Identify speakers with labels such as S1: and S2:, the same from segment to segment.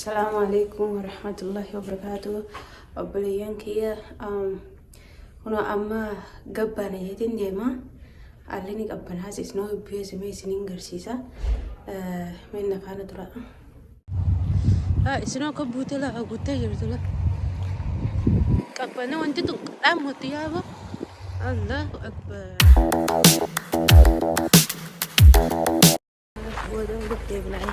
S1: السلام عليكم ورحمة الله وبركاته. وبليانكيا هنا أما قبنا يدين ديما عليني قبنا هذا إسنو بيا سمي سنين غرسيسا من نفعنا ترى إسنو قبوتلا قبوتا يرتلا قبنا وانت تقام هتيابا الله أكبر وده بتبلعي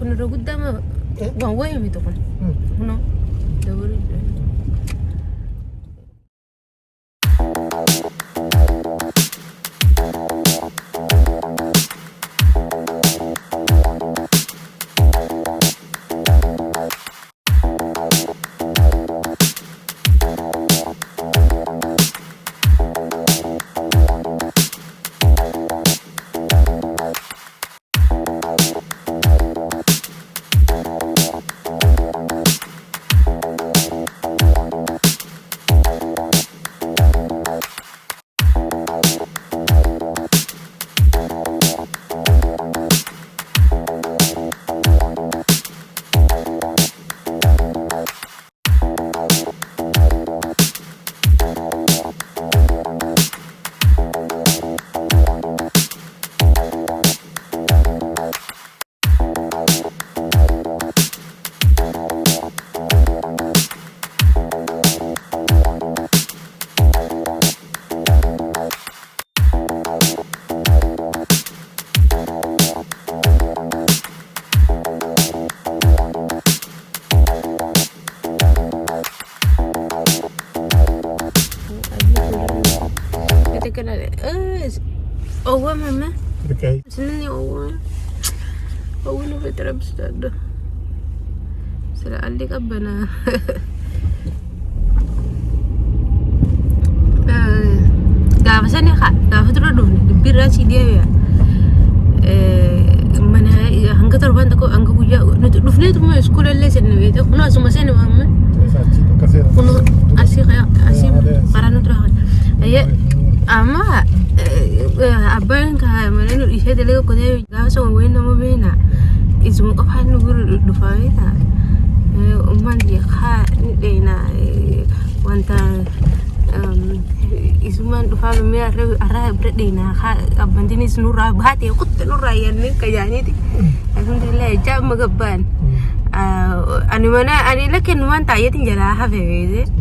S1: كنا قدام وين متقن هنا دوري أول ماما سنني أول بتربس ده سلا اللي قبنا قافسني قافتر دون بيراسي ديا من هنقدر بندكو أنكو جا نفني تما إسكول اللي سنوي ده كنا سما سنة ماما كنا أسي قرانو تراهن أيه أما أبان كهمنو إيشة دلنا كده جالس وين نمو بينا إسمه كفاية نقول دفاعينا أمان يخا ندينا وانت إسمه دفاع ميا أراه بردينا خا أبان تني سنورا بهاتي كت نورا يعني كياني دي الحمد لله جاب مقبان أنا لكن ما أنت عيتين جلاها في بيته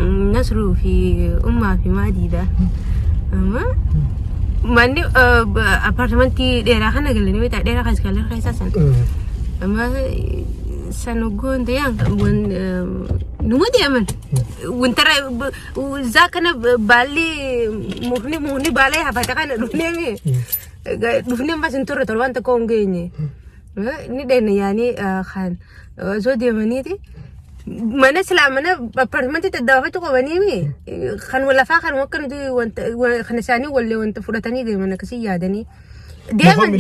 S1: نصرو في أمة في ماديدا أما ماني أبارتمان تي ديرا خنا قلني بيتا ديرا خاص كلام خاصة سن أما سنوغون تيان ون نمو ديامن وانترا وزاكنا بالي مهني بالي هفتكان دفني دفني بس انتورة تروان تكون جيني ni dena yani khan zo de mani ti mana salamana apartment ta dawa to ko bani mi khan wala fa khan wakkan di wanta khanasani wala wanta furatani de mana kasi yadani deman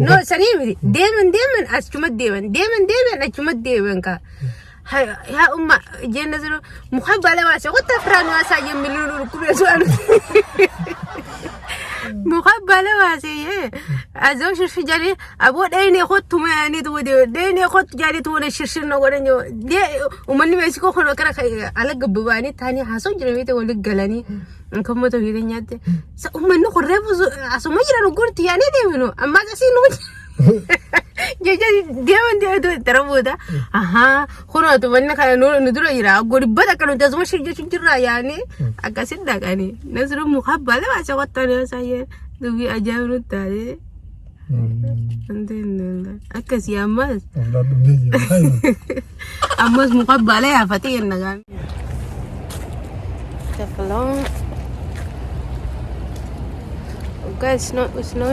S1: no sani mi deman aschumat deman aschumat deman ka ha umma jenna zero muhabbala wa sa wata fran wa sa yemilulu kullu su'al مخبلة واسية أزوج الشجري أبو ديني خط ما يعني تودي ديني خط جاري تونا شرشنا ورنيو دي ومن ما يسكو خلوا كنا على قبواني تاني حاسو جريمي تقول جلاني كم ما تقولي نيات ومن نقول رفض أسمع جرا نقول يعني دي منو أما تسينو jadi dia itu terbuka aha kono tu banyak kan nudura ira gori bada kan udah semua sih raya ni agak sedap kan ni nasru muhabbal macam kata saya lebih aja menurut tadi nanti agak si amas amas muhabbal ya fatin nagan kalau guys no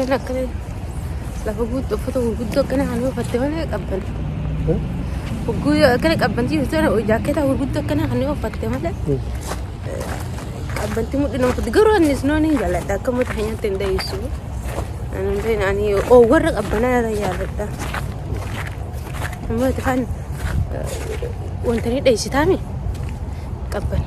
S1: nak kali lalu guddo foto guddo kena anu fattemane kabban guddo kena kabban ti foto jaket guddo kena anu fattemane banti mo din ako digaro anis no ning galata kamo tahanya tenda isu anu din ani o warag abana ra yalata mo tafan wantani dai sitami kabbal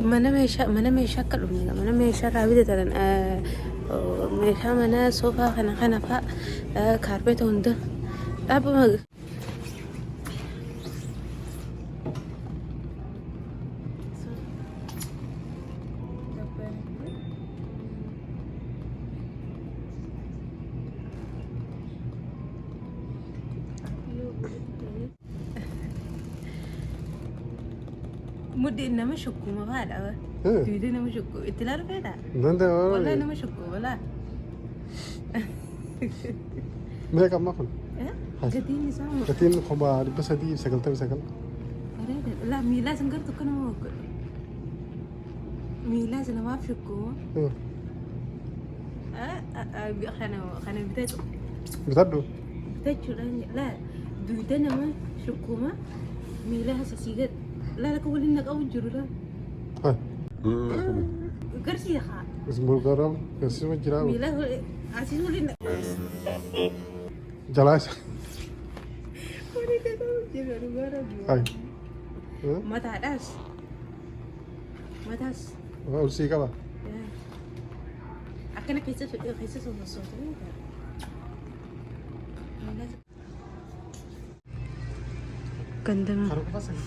S1: mana meesha ka dhumiga mana meesha raabida taran meesha mana sofa kana fa carpet hunda dhaba mag مدي إنما شكو ما بعد تريد إنما شكو إتلار بيدا والله إنما شكو ولا
S2: ما كم ماكل
S1: قديم نسام
S2: قديم خبا بس هدي سكلت بسكل
S1: لا ميلا سنقر تكنا ما أكل ميلا سنا ما في شكو خنا
S2: بتدو
S1: لا دويدنا ما شكو ما ميلا هسيجت لا لك أقول إنك أول جرلا كرسي يا خال
S2: اسمه الغرام كرسي ما جرام
S1: ميلا هو عشان يقول إنك
S2: جلاش
S1: وريك أقول جرلا الغرام
S2: هاي
S1: ما تعرفش
S2: أوسي كذا
S1: أكنك كيسة صوت الصوت كندم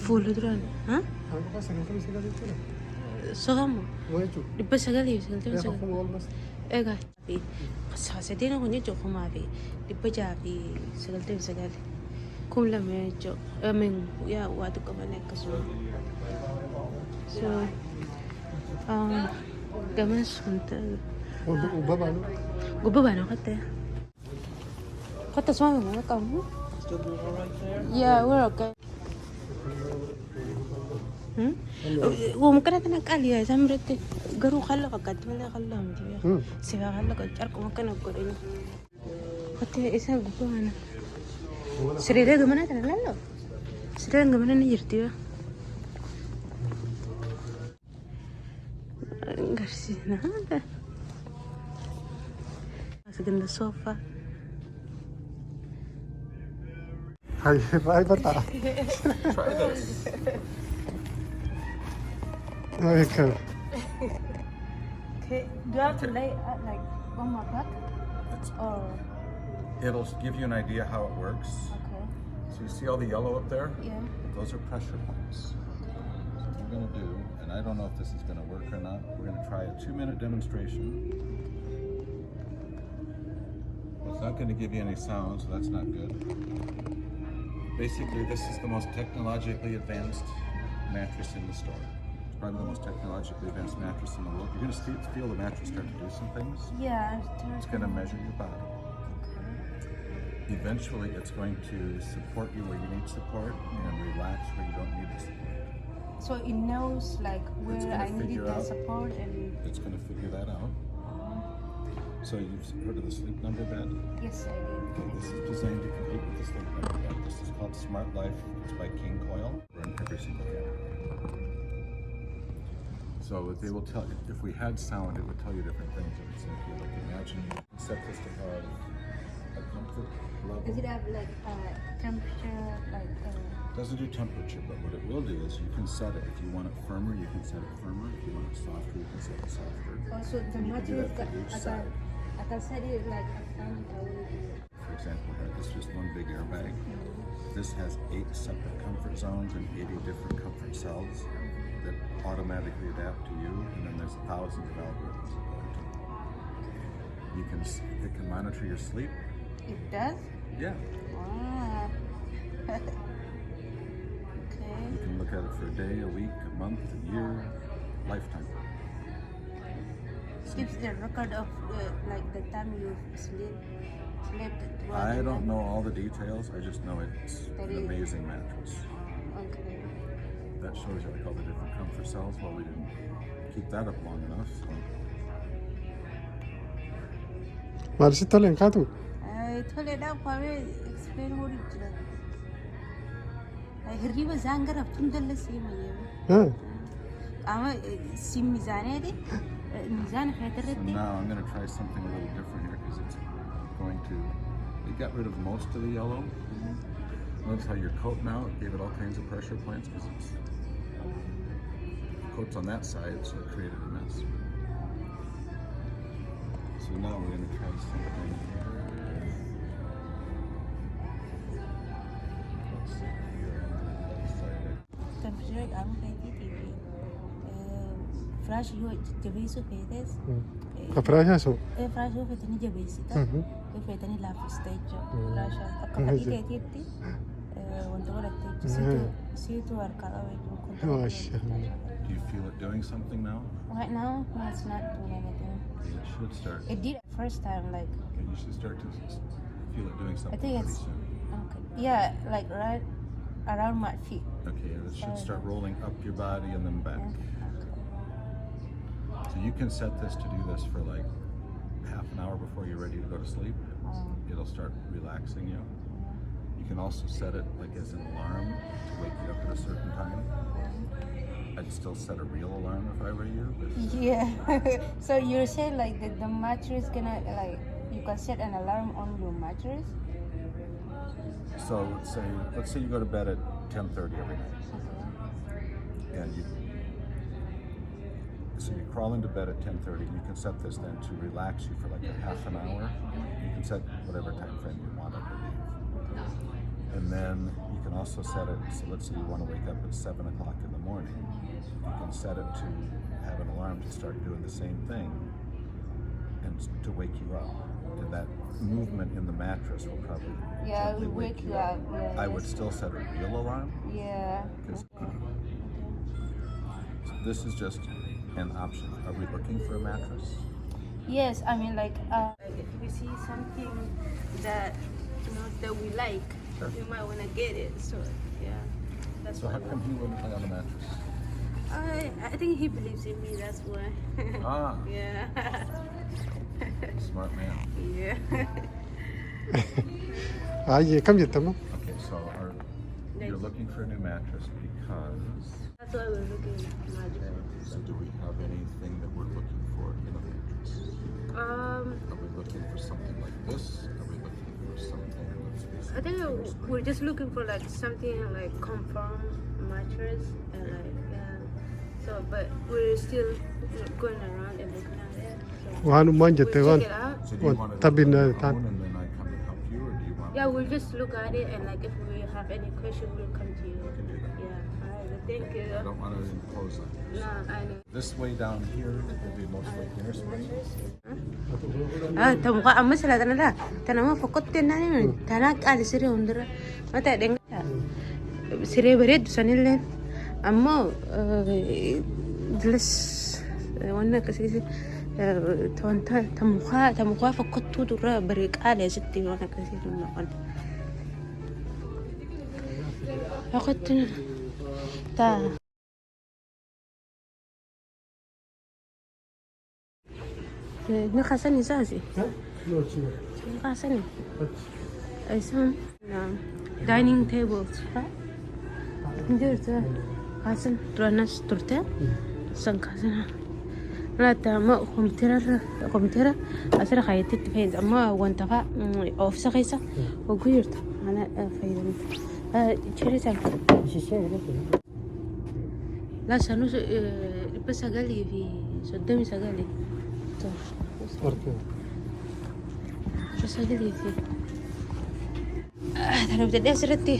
S1: فول دران ها سغمو بس سغلي ايه قاعد في خاصتين هوني جو خما في دبجا في سغلتين سغل كم لما جو من يا وادو كمان كسو سو كمان كنت وبابا قد سمعنا ما كم Yeah, we're okay. وممكن أنا قال يا زمرتي قرو خلق قد ولا خلهم تبي سبا خلق أرك ممكن أقول إنه حتى إيش أقول أنا سريرة جمانة ترى لا سريرة جمانة نجرتيه قرسينا هذا أسكن الصوفة
S2: هاي راي بطا
S3: Try this.
S2: هاي كيف
S1: Okay, do you have to lay like one more back? Or
S3: It'll give you an idea how it works.
S1: okay,
S3: So you see all the yellow up there?
S1: yeah.
S3: Those are pressure points. So what we're going to do, and I don't know if this is going to work or not, we're going to try a 2-minute demonstration. Well, it's not going to give you any sound, so that's not good. Basically, this is the most technologically advanced mattress in the store. It's probably the most technologically advanced mattress in the world. You're going to feel the mattress start to do some things.
S1: Yeah,
S3: It's going to measure your body. Eventually, it's going to support you where you need support and relax where you don't need the support.
S1: so it knows like
S3: It's
S1: where
S3: gonna
S1: I need
S3: figure
S1: the
S3: out.
S1: support and
S3: It's going to figure that out. So you've heard of the sleep number bed?
S1: yes I did.
S3: Okay, this is designed to compete with the sleep number bed. This is called Smart Life. It's by King Coil. We're in every single category. So they will tell you, if we had sound, it would tell you different things. It would say, okay, like imagine set this to have a comfort level.
S1: Does it have like temperature like
S3: Doesn't do temperature, but what it will do is you can set it. If you want it firmer, you can set it firmer. If you want it softer, you can set it softer.
S1: also the
S3: And you can do
S1: mattress
S3: that for each side.
S1: I can set it like
S3: For example, here, this is just one big airbag. This has 8 separate comfort zones and 80 different comfort cells that automatically adapt to you, and then there's thousands of algorithms that go into it. You can, it can monitor your sleep.
S1: it does?
S3: Yeah.
S1: Ah. Okay.
S3: You can look at it for a day, a week, a month, a year, lifetime.
S1: Gives the record of like the time you slept.
S3: I don't know all the details. I just know it's an amazing mattress.
S1: Okay.
S3: That shows you like all the different comfort cells. Well, we didn't keep that up long enough. So
S2: Maal sitti toleen kaatu?
S1: Toleedhaan kwamee explain horii jira. Hirriba isaan gara tundalla seema jedhama. Ama sim miizaaneeti. Miizaan
S3: So
S1: feetirratti.
S3: now I'm going to try something a little different here because it's going to. It got rid of most of the yellow. Notice how your coat now it gave it all kinds of pressure points because it's coat's on that side, so it created a mess. So now we're going to try something. Let's see here on the left side.
S1: Temperature qaama keetii TV. Firaashii yoo jabeessuu feetes.
S2: Afraashaasu?
S1: Firaashii yoo feetanii jabeessita. Yoo feetanii laaffista jechuudha. Firaashaa akka fakkii keetiitti wanta godhattee jechuudha. Siitu harkaa qaba jechuudha.
S3: Do you feel it doing something now?
S1: Right now, no, it's not doing anything.
S3: It should start.
S1: It did first time, like.
S3: Okay, you should start to feel it doing
S1: I
S3: something
S1: think
S3: pretty
S1: it's
S3: soon.
S1: okay. Yeah, like right around my feet.
S3: Okay, it should start rolling up your body and then back.
S1: Yeah.
S3: So you can set this to do this for like half an hour before you're ready to go to sleep. It'll start relaxing you. You can also set it like as an alarm to wake you up at a certain time. I'd still set a real alarm if I were you. But
S1: Yeah. So you're saying like the mattress gonna like you can set an alarm on your mattress?
S3: so let's say you go to bed at 10:30 every night, and so you crawl into bed at 10:30, and you can set this then to relax you for like a half an hour. You can set whatever time frame you want, I believe. And then you can also set it, so let's say you want to wake up at 7 o'clock in the morning. You can set it to have an alarm to start doing the same thing and to wake you up. And that movement in the mattress will probably gently
S1: will
S3: wake you up.
S1: Yeah,
S3: I would still set a real alarm.
S1: Yeah.
S3: Because this is just an option. Are we looking for a mattress?
S1: Yes, I mean like if we see something that that we like, we might want to get it. So yeah, that's
S3: So how come he wouldn't play on the mattress?
S1: I think he believes in me. That's why.
S3: Ah,
S1: Yeah.
S3: smart man.
S1: Yeah.
S2: Aayee kam jettama?
S3: Okay, so you're looking for a new mattress because.
S1: That's why we're looking at magic.
S3: So do we have anything that we're looking for in a mattress? Are we looking for something like this? Are we looking for something that's
S1: I think we're just looking for like something like confirm mattress and like yeah. So but we're still going around and looking at it. So
S2: Waanummaan jette
S1: we'll
S2: waan.
S1: check it out.
S3: So do you want to
S2: Tabin
S3: look
S2: na
S3: at your
S2: tan.
S3: own and then I come and help you, or do you want?
S1: Yeah, we'll just look at it and like if we have any question, we'll come to you.
S3: We can do that.
S1: Yeah. All right. Thank you.
S3: I don't want to impose on you.
S1: No, I know.
S3: This way down here will be mostly inner spring.
S1: Tamuka amma sila tanala. Tanama fokotte nani tanak ali sire undra. Mata denga. Sire bered sanille. Amma jelas wanna kasi tonta tamuka fokottu dura berik ali sitti wanna kasi dunna kan. Fokotte ta. Ni khasani sasi. Ni khasani. Some dining tables. Dirta khasan tranas turta. San khasana. لا ما كمبيوتر أسرع خيطت فيد أما وانتفع أو في سقيسة وقيرت أنا فيد شريت لا سنو بس قالي في صدامي سقالي بس قالي في أنا بدي أسرتي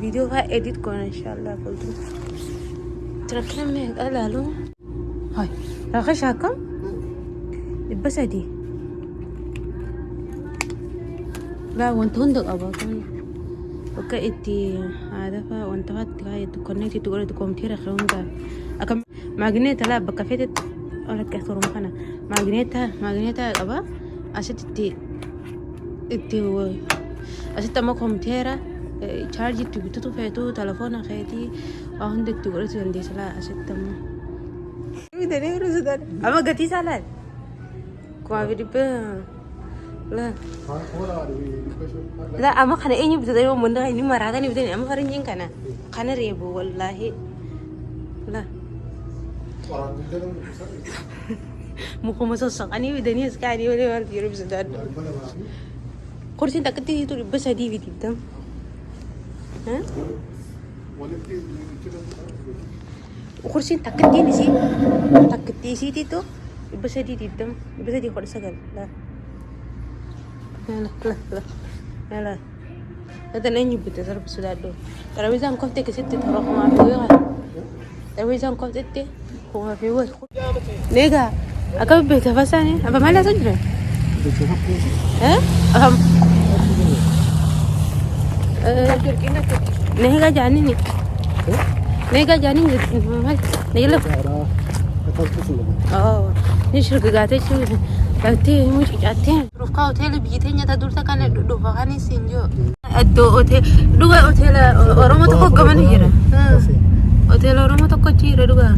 S1: فيديو ها إديت كون إن شاء الله قلت تركنا قال له هاي راغش هكا بس هدي لا وانت هندق أباكم اوكي إتي هذا فا وانت فات هاي تكونكتي تقول تقوم تيرا خلوندا أكم ماغنيتا لا بكافيت أنا كثر مخنا ماغنيتا أبا أشت إتي أشت ما كوم تيرا تشارجي تبتو فيتو تلفون خيتي هندق تقول تندي سلا أشت ما Ama gati salat. Kau avidi pe لا لا أما خنا إني بتدري من ده إني مرة ثانية بتدري أما فرنجين كنا ريبو والله لا مخو مسوسق أني بدني أسكاني ولا ما أدري بس ده كورسين تكتي تقول بس هدي في تبدم ها كورسين تكتي نسي تكتي سيتي تو بس هدي تبدم بس هدي خالص قال لا لا لا لا لا هذا نيجي بتضرب سودادو ترى ويزان كفتك ست تروح ما في وين ترى ويزان كفتك هو ما في وين نيجا أكمل بتفسني أبى ما لا تجري ها أهم نيجا جانيني نيجا جانيني نيجا نشرق قاتي شو قاتي مش قاتي رفقا أوتيل بيجتني تدور تكان دوفاني سينجو الدو أوتيل دوغا أوتيل أروما تكو كمان هيرا أوتيل أروما تكو تيرا دوغا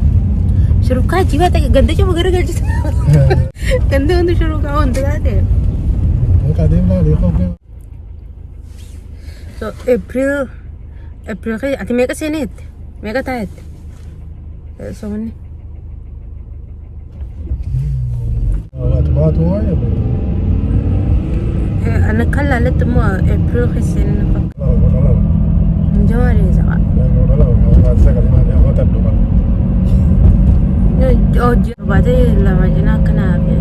S1: شرقا جيبا تك غندة شو بغير غلجت غندة غندة شرقا وندة غادي so April kaya ati mega senit mega taet so mani أنا كلا لتمو April خسين نفك جواري زعا أوجي بعدين لما جينا كنا في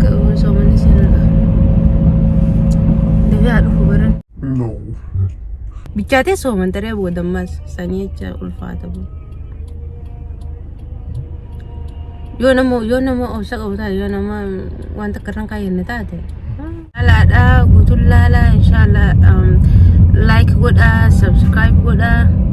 S1: كأو سومني سنة دفع الخبرة
S2: No.
S1: بيجاتي سومن ترى أبو دماس ثانية جا الفاتة بو يونمو أوسق أوتا يونمو وانت كرن كاي نتاته لا لا قلت لا إن شاء الله لايك ودا سبسكرايب ودا